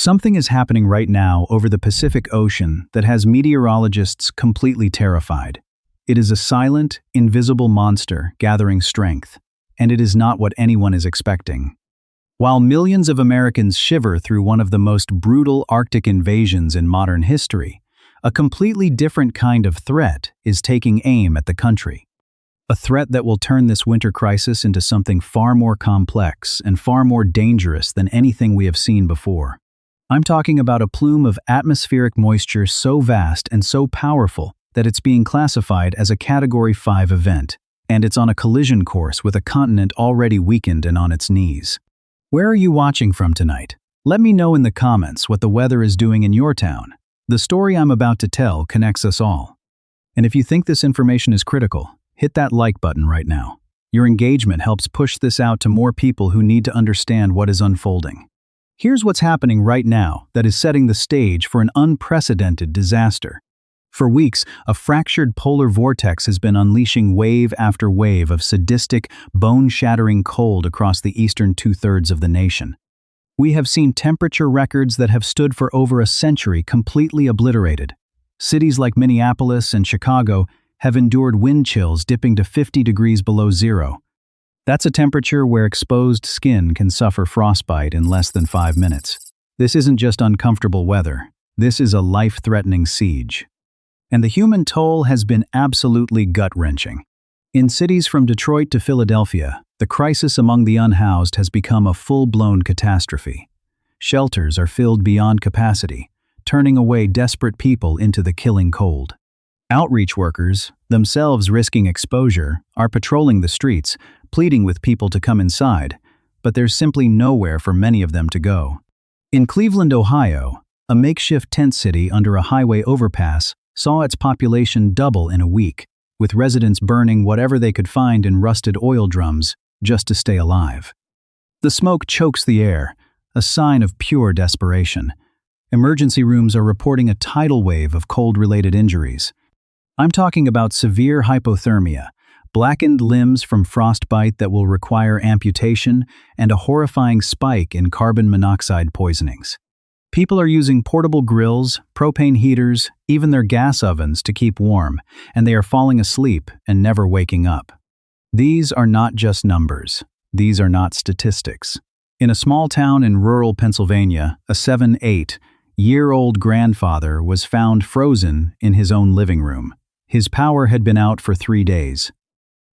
Something is happening right now over the Pacific Ocean that has meteorologists completely terrified. It is a silent, invisible monster gathering strength, and it is not what anyone is expecting. While millions of Americans shiver through one of the most brutal Arctic invasions in modern history, a completely different kind of threat is taking aim at the country. A threat that will turn this winter crisis into something far more complex and far more dangerous than anything we have seen before. I'm talking about a plume of atmospheric moisture so vast and so powerful that it's being classified as a Category 5 event, and it's on a collision course with a continent already weakened and on its knees. Where are you watching from tonight? Let me know in the comments what the weather is doing in your town. The story I'm about to tell connects us all. And if you think this information is critical, hit that like button right now. Your engagement helps push this out to more people who need to understand what is unfolding. Here's what's happening right now that is setting the stage for an unprecedented disaster. For weeks, a fractured polar vortex has been unleashing wave after wave of sadistic, bone-shattering cold across the eastern two-thirds of the nation. We have seen temperature records that have stood for over a century completely obliterated. Cities like Minneapolis and Chicago have endured wind chills dipping to 50 degrees below zero. That's a temperature where exposed skin can suffer frostbite in less than 5 minutes. This isn't just uncomfortable weather. This is a life-threatening siege. And the human toll has been absolutely gut-wrenching. In cities from Detroit to Philadelphia, the crisis among the unhoused has become a full-blown catastrophe. Shelters are filled beyond capacity, turning away desperate people into the killing cold. Outreach workers, themselves risking exposure, are patrolling the streets, pleading with people to come inside, but there's simply nowhere for many of them to go. In Cleveland, Ohio, a makeshift tent city under a highway overpass saw its population double in a week, with residents burning whatever they could find in rusted oil drums just to stay alive. The smoke chokes the air, a sign of pure desperation. Emergency rooms are reporting a tidal wave of cold-related injuries. I'm talking about severe hypothermia, blackened limbs from frostbite that will require amputation, and a horrifying spike in carbon monoxide poisonings. People are using portable grills, propane heaters, even their gas ovens to keep warm, and they are falling asleep and never waking up. These are not just numbers. These are not statistics. In a small town in rural Pennsylvania, a 7-8-year-old grandfather was found frozen in his own living room. His power had been out for 3 days.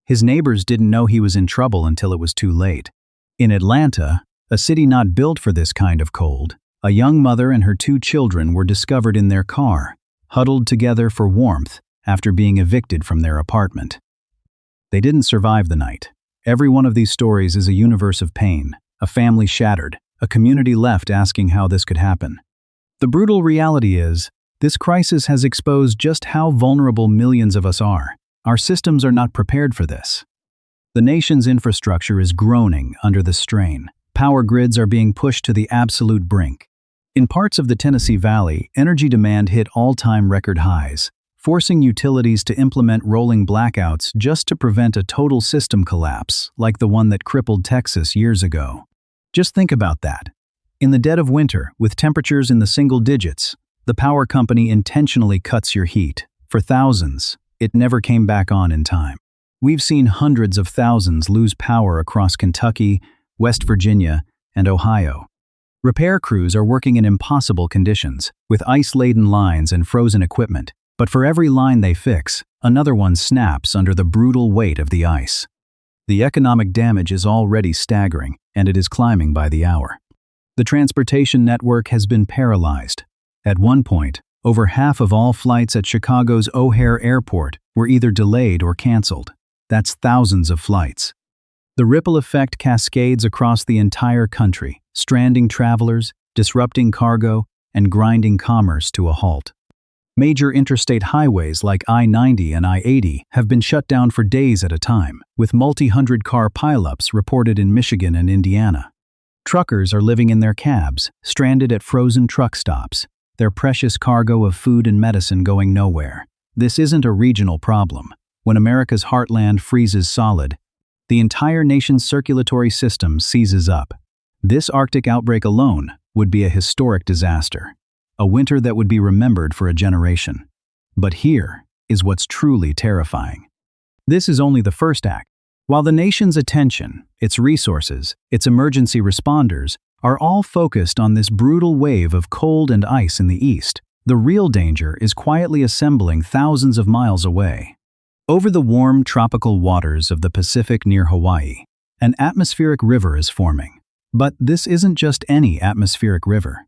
His neighbors didn't know he was in trouble until it was too late. In Atlanta, a city not built for this kind of cold, a young mother and her 2 children were discovered in their car, huddled together for warmth after being evicted from their apartment. They didn't survive the night. Every one of these stories is a universe of pain, a family shattered, a community left asking how this could happen. The brutal reality is, this crisis has exposed just how vulnerable millions of us are. Our systems are not prepared for this. The nation's infrastructure is groaning under the strain. Power grids are being pushed to the absolute brink. In parts of the Tennessee Valley, energy demand hit all-time record highs, forcing utilities to implement rolling blackouts just to prevent a total system collapse like the one that crippled Texas years ago. Just think about that. In the dead of winter, with temperatures in the single digits, the power company intentionally cuts your heat. For thousands, it never came back on in time. We've seen hundreds of thousands lose power across Kentucky, West Virginia, and Ohio. Repair crews are working in impossible conditions, with ice-laden lines and frozen equipment, but for every line they fix, another one snaps under the brutal weight of the ice. The economic damage is already staggering, and it is climbing by the hour. The transportation network has been paralyzed. At one point, over half of all flights at Chicago's O'Hare Airport were either delayed or canceled. That's thousands of flights. The ripple effect cascades across the entire country, stranding travelers, disrupting cargo, and grinding commerce to a halt. Major interstate highways like I-90 and I-80 have been shut down for days at a time, with multi-hundred-car pileups reported in Michigan and Indiana. Truckers are living in their cabs, stranded at frozen truck stops, their precious cargo of food and medicine going nowhere. This isn't a regional problem. When America's heartland freezes solid, the entire nation's circulatory system seizes up. This Arctic outbreak alone would be a historic disaster, a winter that would be remembered for a generation. But here is what's truly terrifying. This is only the first act. While the nation's attention, its resources, its emergency responders are all focused on this brutal wave of cold and ice in the east, the real danger is quietly assembling thousands of miles away. Over the warm tropical waters of the Pacific near Hawaii, an atmospheric river is forming. But this isn't just any atmospheric river.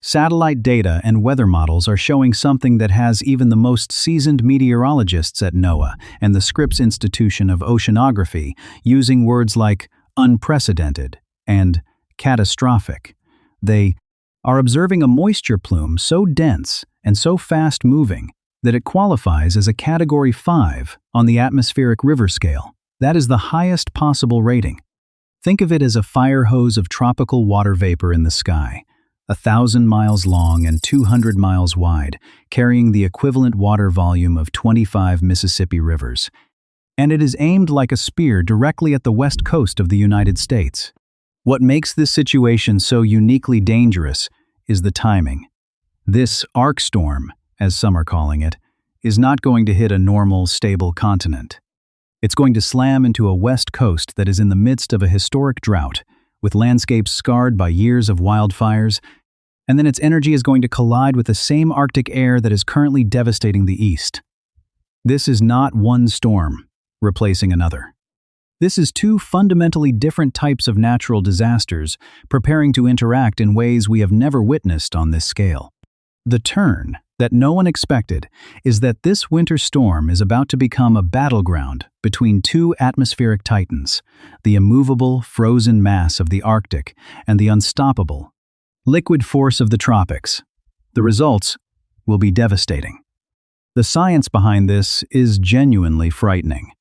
Satellite data and weather models are showing something that has even the most seasoned meteorologists at NOAA and the Scripps Institution of Oceanography using words like unprecedented and catastrophic. They are observing a moisture plume so dense and so fast-moving that it qualifies as a Category 5 on the atmospheric river scale. That is the highest possible rating. Think of it as a fire hose of tropical water vapor in the sky, 1,000 miles long and 200 miles wide, carrying the equivalent water volume of 25 Mississippi rivers. And it is aimed like a spear directly at the west coast of the United States. What makes this situation so uniquely dangerous is the timing. This ARkStorm, as some are calling it, is not going to hit a normal, stable continent. It's going to slam into a west coast that is in the midst of a historic drought, with landscapes scarred by years of wildfires, and then its energy is going to collide with the same Arctic air that is currently devastating the east. This is not one storm replacing another. This is two fundamentally different types of natural disasters preparing to interact in ways we have never witnessed on this scale. The turn that no one expected is that this winter storm is about to become a battleground between two atmospheric titans, the immovable, frozen mass of the Arctic and the unstoppable, liquid force of the tropics. The results will be devastating. The science behind this is genuinely frightening.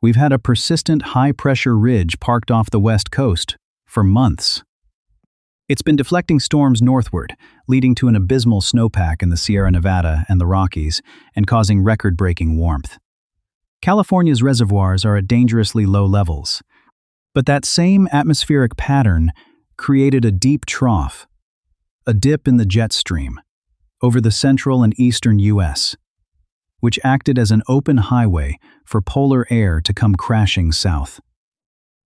We've had a persistent high-pressure ridge parked off the west coast for months. It's been deflecting storms northward, leading to an abysmal snowpack in the Sierra Nevada and the Rockies, and causing record-breaking warmth. California's reservoirs are at dangerously low levels. But that same atmospheric pattern created a deep trough, a dip in the jet stream, over the central and eastern U.S., which acted as an open highway for polar air to come crashing south.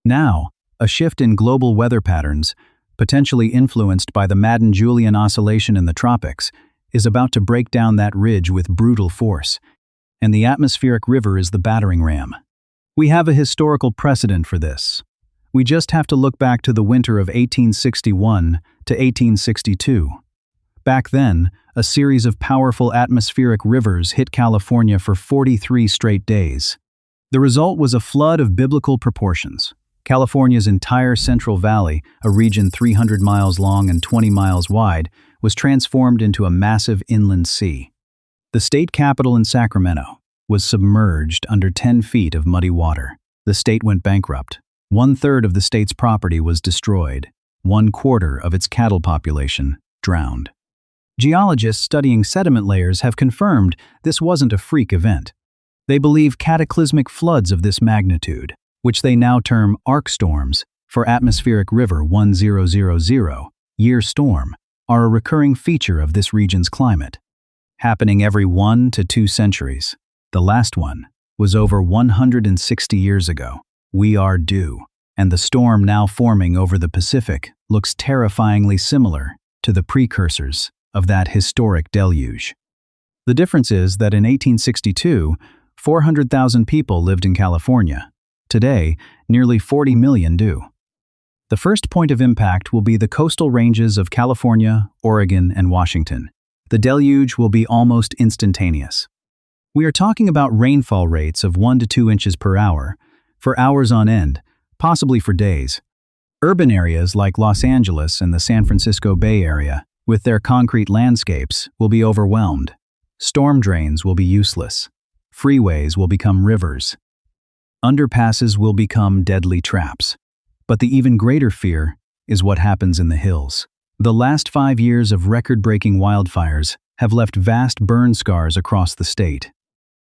Now, a shift in global weather patterns, potentially influenced by the Madden-Julian oscillation in the tropics, is about to break down that ridge with brutal force, and the atmospheric river is the battering ram. We have a historical precedent for this. We just have to look back to the winter of 1861 to 1862. Back then, a series of powerful atmospheric rivers hit California for 43 straight days. The result was a flood of biblical proportions. California's entire Central Valley, a region 300 miles long and 20 miles wide, was transformed into a massive inland sea. The state capital in Sacramento was submerged under 10 feet of muddy water. The state went bankrupt. 1/3 of the state's property was destroyed. 1/4 of its cattle population drowned. Geologists studying sediment layers have confirmed this wasn't a freak event. They believe cataclysmic floods of this magnitude, which they now term ARkStorms for atmospheric river 1000-year storm, are a recurring feature of this region's climate, happening every 1 to 2 centuries. The last one was over 160 years ago. We are due, and the storm now forming over the Pacific looks terrifyingly similar to the precursors of that historic deluge. The difference is that in 1862, 400,000 people lived in California. Today, nearly 40 million do. The first point of impact will be the coastal ranges of California, Oregon, and Washington. The deluge will be almost instantaneous. We are talking about rainfall rates of 1 to 2 inches per hour, for hours on end, possibly for days. Urban areas like Los Angeles and the San Francisco Bay Area, with their concrete landscapes, will be overwhelmed. Storm drains will be useless. Freeways will become rivers. Underpasses will become deadly traps. But the even greater fear is what happens in the hills. The last 5 years of record-breaking wildfires have left vast burn scars across the state.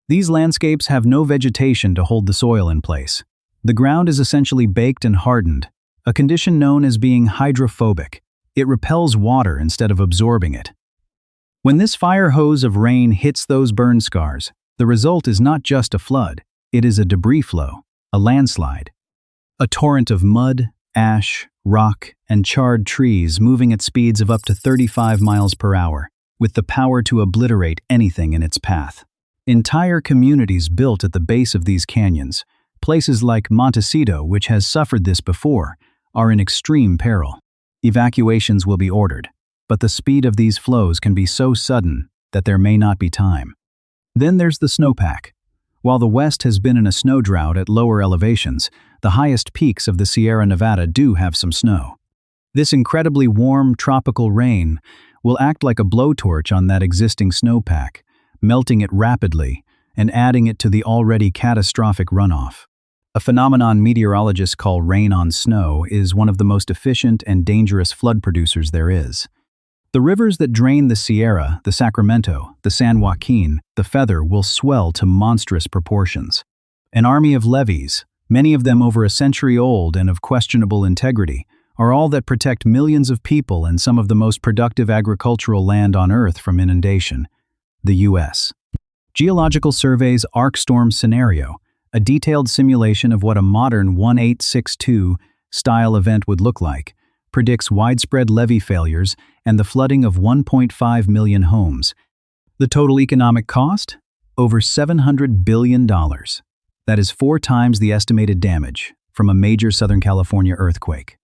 These landscapes have no vegetation to hold the soil in place. The ground is essentially baked and hardened, a condition known as being hydrophobic. It repels water instead of absorbing it. When this fire hose of rain hits those burn scars, the result is not just a flood, it is a debris flow, a landslide. A torrent of mud, ash, rock, and charred trees moving at speeds of up to 35 miles per hour, with the power to obliterate anything in its path. Entire communities built at the base of these canyons, places like Montecito, which has suffered this before, are in extreme peril. Evacuations will be ordered, but the speed of these flows can be so sudden that there may not be time. Then there's the snowpack. While the West has been in a snow drought at lower elevations, the highest peaks of the Sierra Nevada do have some snow. This incredibly warm tropical rain will act like a blowtorch on that existing snowpack, melting it rapidly and adding it to the already catastrophic runoff. A phenomenon meteorologists call rain on snow is one of the most efficient and dangerous flood producers there is. The rivers that drain the Sierra, the Sacramento, the San Joaquin, the Feather will swell to monstrous proportions. An army of levees, many of them over a century old and of questionable integrity, are all that protect millions of people and some of the most productive agricultural land on Earth from inundation. The U.S. Geological Survey's ARkStorm scenario, a detailed simulation of what a modern 1862-style event would look like, predicts widespread levee failures and the flooding of 1.5 million homes. The total economic cost? Over $700 billion. That is 4 times the estimated damage from a major Southern California earthquake.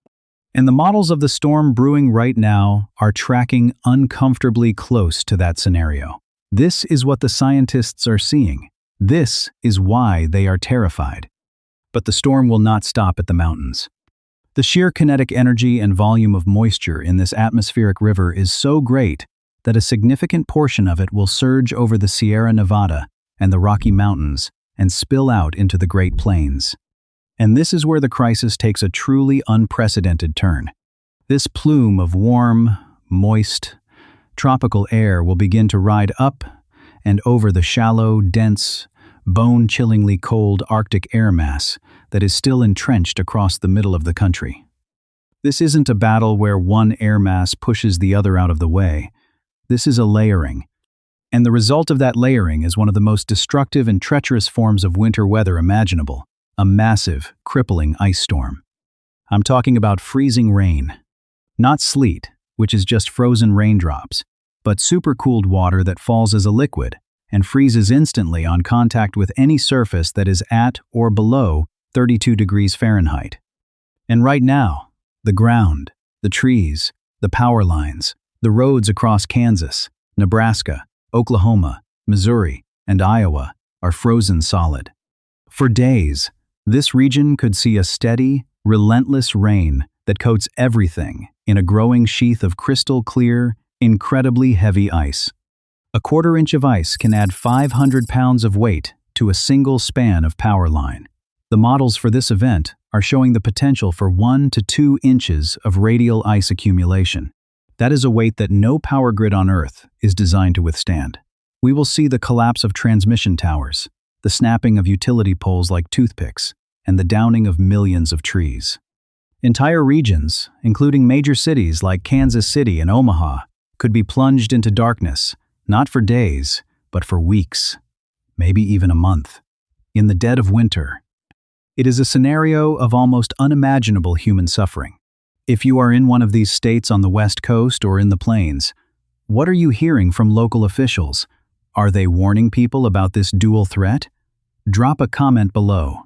And the models of the storm brewing right now are tracking uncomfortably close to that scenario. This is what the scientists are seeing. This is why they are terrified. But the storm will not stop at the mountains. The sheer kinetic energy and volume of moisture in this atmospheric river is so great that a significant portion of it will surge over the Sierra Nevada and the Rocky Mountains and spill out into the Great Plains. And this is where the crisis takes a truly unprecedented turn. This plume of warm, moist, tropical air will begin to ride up and over the shallow, dense, bone-chillingly cold Arctic air mass that is still entrenched across the middle of the country. This isn't a battle where one air mass pushes the other out of the way. This is a layering. And the result of that layering is one of the most destructive and treacherous forms of winter weather imaginable, a massive, crippling ice storm. I'm talking about freezing rain. Not sleet, which is just frozen raindrops, but supercooled water that falls as a liquid and freezes instantly on contact with any surface that is at or below 32 degrees Fahrenheit. And right now, the ground, the trees, the power lines, the roads across Kansas, Nebraska, Oklahoma, Missouri, and Iowa are frozen solid. For days, this region could see a steady, relentless rain that coats everything in a growing sheath of crystal clear, incredibly heavy ice. A quarter-inch of ice can add 500 pounds of weight to a single span of power line. The models for this event are showing the potential for 1 to 2 inches of radial ice accumulation. That is a weight that no power grid on Earth is designed to withstand. We will see the collapse of transmission towers, the snapping of utility poles like toothpicks, and the downing of millions of trees. Entire regions, including major cities like Kansas City and Omaha, could be plunged into darkness, not for days, but for weeks, maybe even a month, in the dead of winter. It is a scenario of almost unimaginable human suffering. If you are in one of these states on the West Coast or in the plains, what are you hearing from local officials? Are they warning people about this dual threat? Drop a comment below.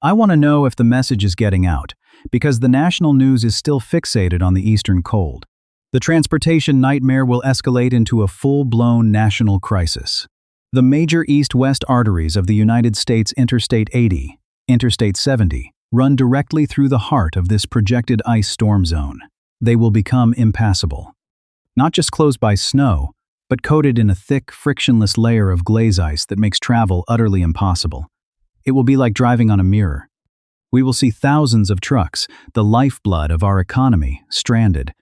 I want to know if the message is getting out, because the national news is still fixated on the eastern cold. The transportation nightmare will escalate into a full-blown national crisis. The major east-west arteries of the United States Interstate 80, Interstate 70, run directly through the heart of this projected ice storm zone. They will become impassable. Not just closed by snow, but coated in a thick, frictionless layer of glaze ice that makes travel utterly impossible. It will be like driving on a mirror. We will see thousands of trucks, the lifeblood of our economy, stranded.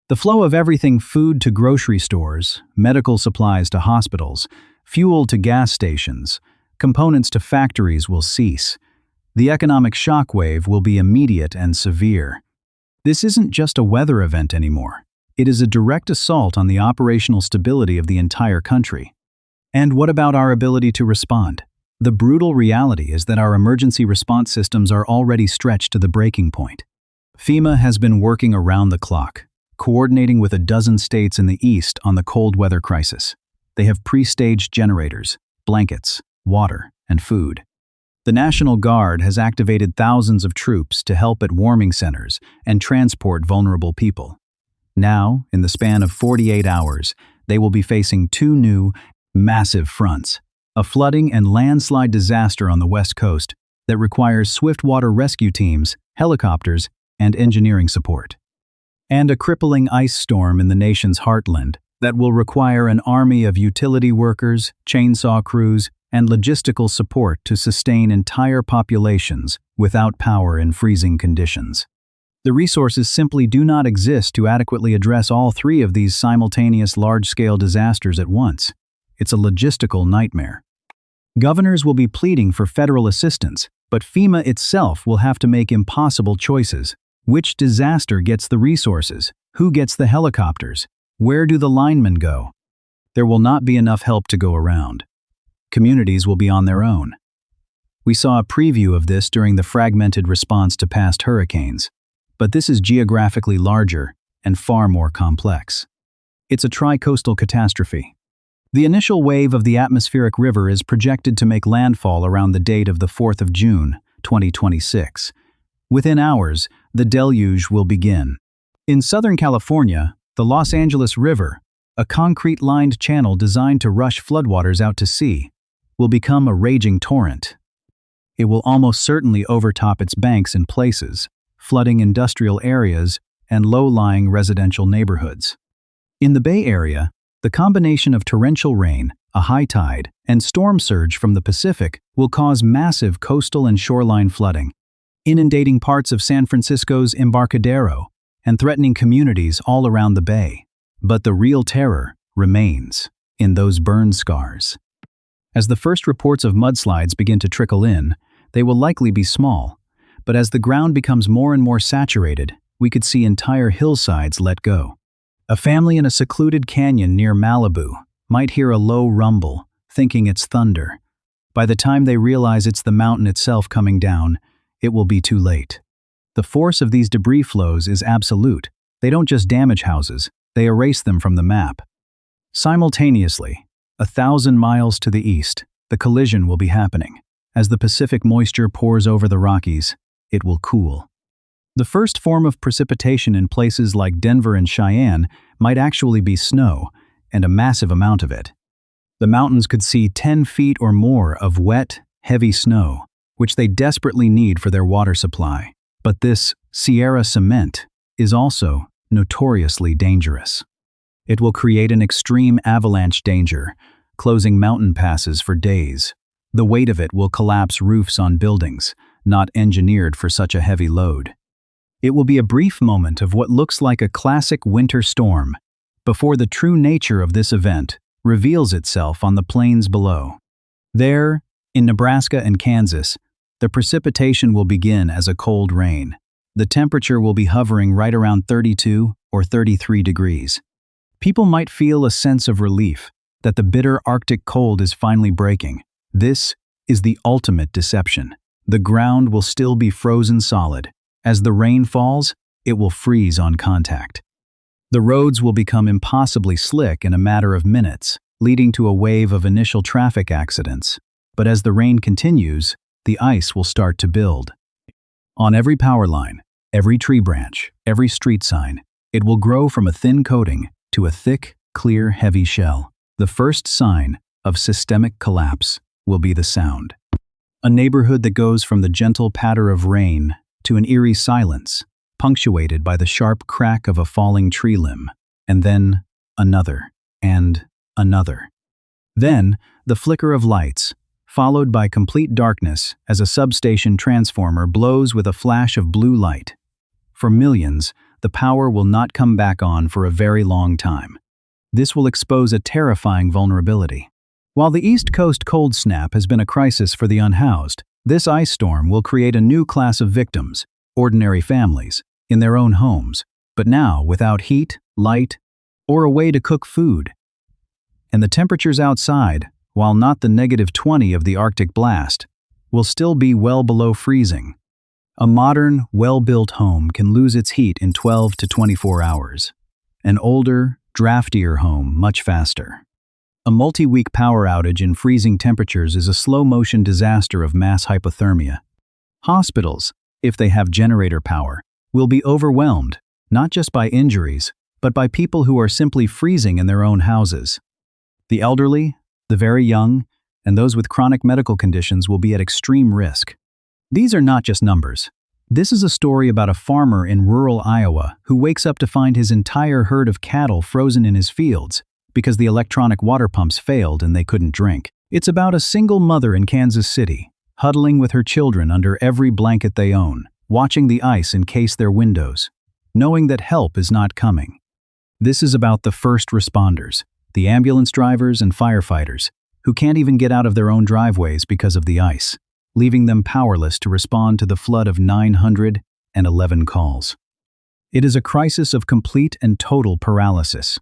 The flow of everything food to grocery stores, medical supplies to hospitals, fuel to gas stations, components to factories will cease. The economic shockwave will be immediate and severe. This isn't just a weather event anymore. It is a direct assault on the operational stability of the entire country. And what about our ability to respond? The brutal reality is that our emergency response systems are already stretched to the breaking point. FEMA has been working around the clock, coordinating with a dozen states in the east on the cold weather crisis. They have pre-staged generators, blankets, water, and food. The National Guard has activated thousands of troops to help at warming centers and transport vulnerable people. Now, in the span of 48 hours, they will be facing two new, massive fronts: a flooding and landslide disaster on the West Coast that requires swift water rescue teams, helicopters, and engineering support, and a crippling ice storm in the nation's heartland that will require an army of utility workers, chainsaw crews, and logistical support to sustain entire populations without power in freezing conditions. The resources simply do not exist to adequately address all three of these simultaneous large-scale disasters at once. It's a logistical nightmare. Governors will be pleading for federal assistance, but FEMA itself will have to make impossible choices. Which disaster gets the resources? Who gets the helicopters? Where do the linemen go? There will not be enough help to go around. Communities will be on their own. We saw a preview of this during the fragmented response to past hurricanes, but this is geographically larger and far more complex. It's a tri-coastal catastrophe. The initial wave of the atmospheric river is projected to make landfall around the date of the 4th of June, 2026. Within hours, the deluge will begin. In Southern California, the Los Angeles River, a concrete-lined channel designed to rush floodwaters out to sea, will become a raging torrent. It will almost certainly overtop its banks in places, flooding industrial areas and low-lying residential neighborhoods. In the Bay Area, the combination of torrential rain, a high tide, and storm surge from the Pacific will cause massive coastal and shoreline flooding, inundating parts of San Francisco's Embarcadero and threatening communities all around the bay. But the real terror remains in those burn scars. As the first reports of mudslides begin to trickle in, they will likely be small, but as the ground becomes more and more saturated, we could see entire hillsides let go. A family in a secluded canyon near Malibu might hear a low rumble, thinking it's thunder. By the time they realize it's the mountain itself coming down, it will be too late. The force of these debris flows is absolute. They don't just damage houses, they erase them from the map. Simultaneously, 1,000 miles to the east, the collision will be happening. As the Pacific moisture pours over the Rockies, it will cool. The first form of precipitation in places like Denver and Cheyenne might actually be snow, and a massive amount of it. The mountains could see 10 feet or more of wet, heavy snow, which they desperately need for their water supply. But this Sierra cement is also notoriously dangerous. It will create an extreme avalanche danger, closing mountain passes for days. The weight of it will collapse roofs on buildings, not engineered for such a heavy load. It will be a brief moment of what looks like a classic winter storm, before the true nature of this event reveals itself on the plains below. There, in Nebraska and Kansas, the precipitation will begin as a cold rain. The temperature will be hovering right around 32 or 33 degrees. People might feel a sense of relief that the bitter Arctic cold is finally breaking. This is the ultimate deception. The ground will still be frozen solid. As the rain falls, it will freeze on contact. The roads will become impossibly slick in a matter of minutes, leading to a wave of initial traffic accidents. But as the rain continues, the ice will start to build. On every power line, every tree branch, every street sign, it will grow from a thin coating to a thick, clear, heavy shell. The first sign of systemic collapse will be the sound. A neighborhood that goes from the gentle patter of rain to an eerie silence, punctuated by the sharp crack of a falling tree limb, and then another, and another. Then, the flicker of lights, followed by complete darkness as a substation transformer blows with a flash of blue light. For millions, the power will not come back on for a very long time. This will expose a terrifying vulnerability. While the East Coast cold snap has been a crisis for the unhoused, this ice storm will create a new class of victims, ordinary families, in their own homes, but now without heat, light, or a way to cook food. And the temperatures outside, while not the -20 of the Arctic blast, will still be well below freezing. A modern, well-built home can lose its heat in 12 to 24 hours. An older, draftier home much faster. A multi-week power outage in freezing temperatures is a slow-motion disaster of mass hypothermia. Hospitals, if they have generator power, will be overwhelmed, not just by injuries, but by people who are simply freezing in their own houses. The elderly, the very young, and those with chronic medical conditions will be at extreme risk. These are not just numbers. This is a story about a farmer in rural Iowa who wakes up to find his entire herd of cattle frozen in his fields because the electronic water pumps failed and they couldn't drink. It's about a single mother in Kansas City, huddling with her children under every blanket they own, watching the ice encase their windows, knowing that help is not coming. This is about the first responders, the ambulance drivers and firefighters, who can't even get out of their own driveways because of the ice, leaving them powerless to respond to the flood of 911 calls. It is a crisis of complete and total paralysis.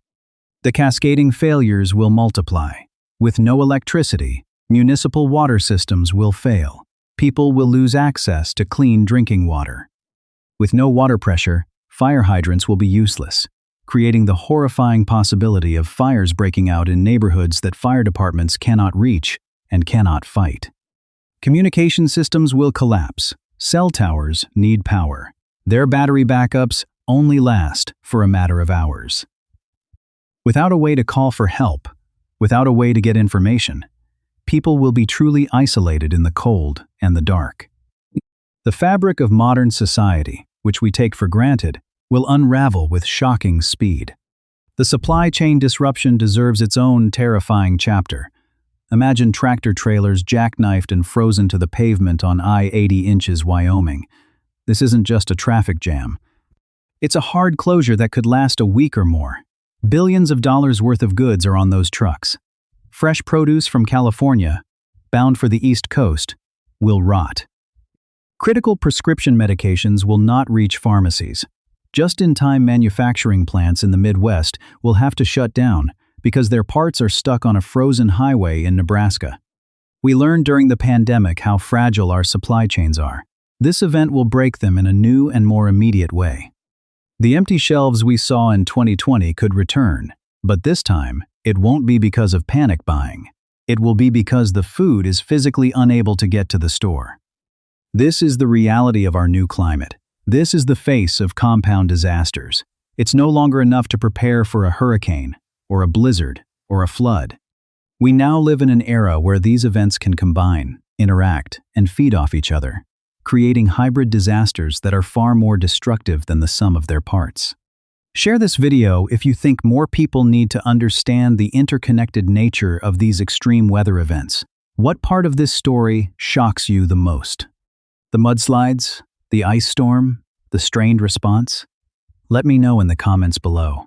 The cascading failures will multiply. With no electricity, municipal water systems will fail. People will lose access to clean drinking water. With no water pressure, fire hydrants will be useless, creating the horrifying possibility of fires breaking out in neighborhoods that fire departments cannot reach and cannot fight. Communication systems will collapse. Cell towers need power. Their battery backups only last for a matter of hours. Without a way to call for help, without a way to get information, people will be truly isolated in the cold and the dark. The fabric of modern society, which we take for granted, will unravel with shocking speed. The supply chain disruption deserves its own terrifying chapter. Imagine tractor trailers jackknifed and frozen to the pavement on I-80 inches Wyoming. This isn't just a traffic jam. It's a hard closure that could last a week or more. Billions of dollars worth of goods are on those trucks. Fresh produce from California, bound for the East Coast, will rot. Critical prescription medications will not reach pharmacies. Just-in-time manufacturing plants in the Midwest will have to shut down because their parts are stuck on a frozen highway in Nebraska. We learned during the pandemic how fragile our supply chains are. This event will break them in a new and more immediate way. The empty shelves we saw in 2020 could return, but this time, it won't be because of panic buying. It will be because the food is physically unable to get to the store. This is the reality of our new climate. This is the face of compound disasters. It's no longer enough to prepare for a hurricane, or a blizzard, or a flood. We now live in an era where these events can combine, interact, and feed off each other, creating hybrid disasters that are far more destructive than the sum of their parts. Share this video if you think more people need to understand the interconnected nature of these extreme weather events. What part of this story shocks you the most? The mudslides? The ice storm? The strained response? Let me know in the comments below.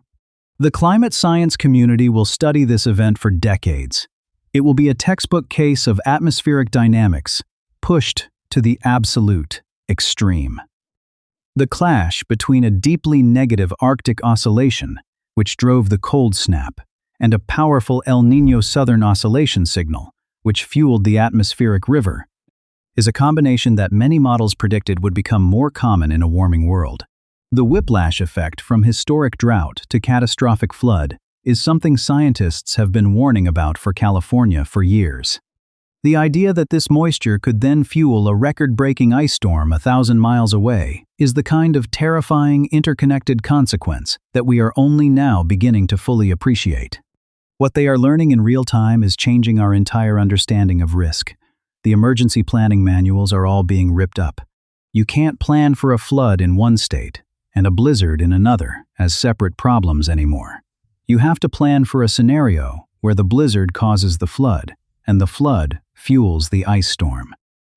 The climate science community will study this event for decades. It will be a textbook case of atmospheric dynamics, pushed to the absolute extreme. The clash between a deeply negative Arctic oscillation, which drove the cold snap, and a powerful El Niño southern oscillation signal, which fueled the atmospheric river, is a combination that many models predicted would become more common in a warming world. The whiplash effect from historic drought to catastrophic flood is something scientists have been warning about for California for years. The idea that this moisture could then fuel a record-breaking ice storm 1,000 miles away is the kind of terrifying interconnected consequence that we are only now beginning to fully appreciate. What they are learning in real time is changing our entire understanding of risk. The emergency planning manuals are all being ripped up. You can't plan for a flood in one state and a blizzard in another as separate problems anymore. You have to plan for a scenario where the blizzard causes the flood, and the flood fuels the ice storm.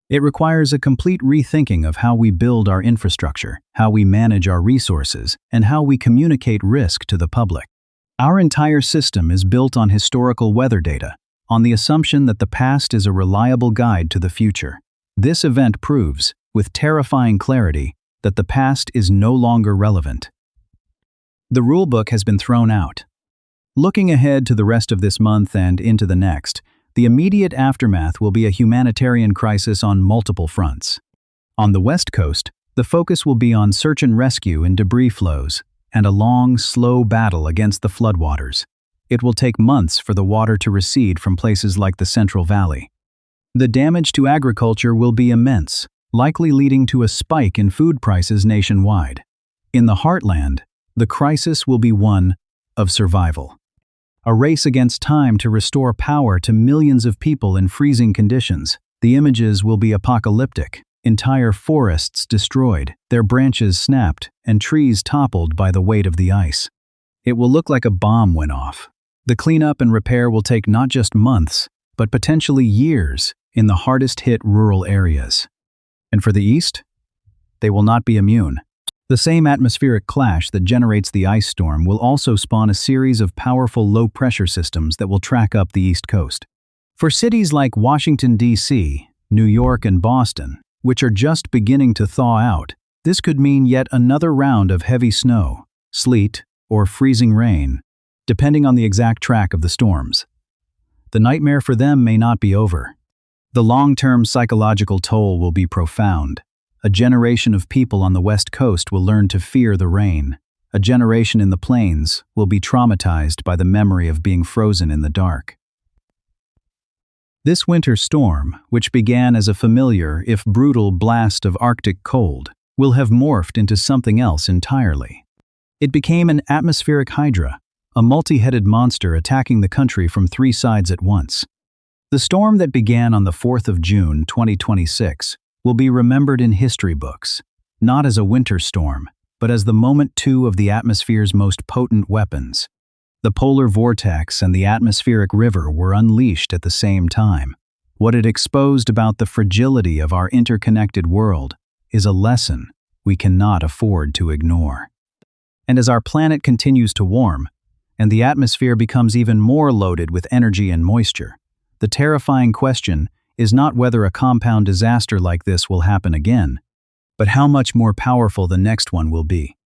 It requires a complete rethinking of how we build our infrastructure, how we manage our resources, and how we communicate risk to the public. Our entire system is built on historical weather data, on the assumption that the past is a reliable guide to the future. This event proves, with terrifying clarity, that the past is no longer relevant. The rulebook has been thrown out. Looking ahead to the rest of this month and into the next, the immediate aftermath will be a humanitarian crisis on multiple fronts. On the West Coast, the focus will be on search and rescue in debris flows and a long, slow battle against the floodwaters. It will take months for the water to recede from places like the Central Valley. The damage to agriculture will be immense, likely leading to a spike in food prices nationwide. In the heartland, the crisis will be one of survival. A race against time to restore power to millions of people in freezing conditions. The images will be apocalyptic. Entire forests destroyed, their branches snapped, and trees toppled by the weight of the ice. It will look like a bomb went off. The cleanup and repair will take not just months, but potentially years in the hardest-hit rural areas. And for the East? They will not be immune. The same atmospheric clash that generates the ice storm will also spawn a series of powerful low-pressure systems that will track up the East Coast. For cities like Washington, D.C., New York, and Boston, which are just beginning to thaw out, this could mean yet another round of heavy snow, sleet, or freezing rain, depending on the exact track of the storms. The nightmare for them may not be over. The long-term psychological toll will be profound. A generation of people on the West Coast will learn to fear the rain. A generation in the plains will be traumatized by the memory of being frozen in the dark. This winter storm, which began as a familiar, if brutal, blast of Arctic cold, will have morphed into something else entirely. It became an atmospheric hydra, a multi-headed monster attacking the country from 3 sides at once. The storm that began on the 4th of June, 2026, will be remembered in history books, not as a winter storm, but as the moment 2 of the atmosphere's most potent weapons. The polar vortex and the atmospheric river were unleashed at the same time. What it exposed about the fragility of our interconnected world is a lesson we cannot afford to ignore. And as our planet continues to warm, and the atmosphere becomes even more loaded with energy and moisture, the terrifying question is not whether a compound disaster like this will happen again, but how much more powerful the next one will be.